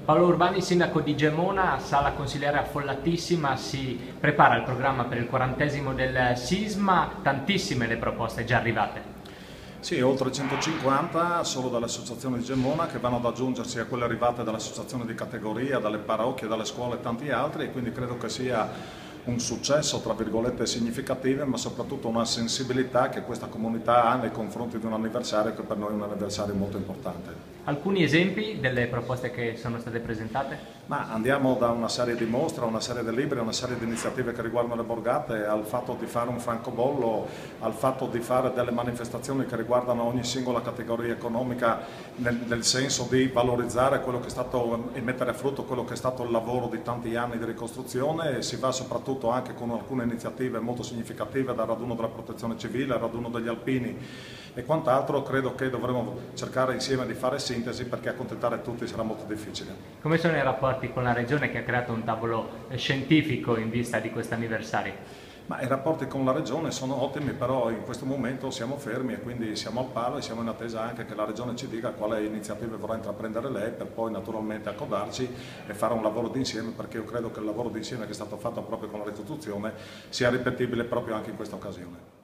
Paolo Urbani, sindaco di Gemona, sala consigliare affollatissima, si prepara il programma per il 40° del sisma, tantissime le proposte già arrivate. Sì, oltre 150 solo dalle associazioni di Gemona che vanno ad aggiungersi a quelle arrivate dalle associazioni di categoria, dalle parrocchie, dalle scuole e tanti altri, e quindi credo che sia un successo, tra virgolette, significativo, ma soprattutto una sensibilità che questa comunità ha nei confronti di un anniversario che per noi è un anniversario molto importante. Alcuni esempi delle proposte che sono state presentate? Ma andiamo da una serie di mostre, una serie di libri, una serie di iniziative che riguardano le borgate, al fatto di fare un francobollo, al fatto di fare delle manifestazioni che riguardano ogni singola categoria economica nel senso di valorizzare quello che è stato e mettere a frutto quello che è stato il lavoro di tanti anni di ricostruzione, e si va soprattutto anche con alcune iniziative molto significative, dal raduno della protezione civile al raduno degli alpini e quant'altro. Credo che dovremo cercare insieme di fare sintesi, perché accontentare tutti sarà molto difficile. Come sono i rapporti con la Regione che ha creato un tavolo scientifico in vista di questo anniversario? Ma i rapporti con la Regione sono ottimi, però in questo momento siamo fermi e quindi siamo al palo e siamo in attesa anche che la Regione ci dica quale iniziative vorrà intraprendere lei, per poi naturalmente accodarci e fare un lavoro d'insieme, perché io credo che il lavoro d'insieme che è stato fatto proprio con la ricostruzione sia ripetibile proprio anche in questa occasione.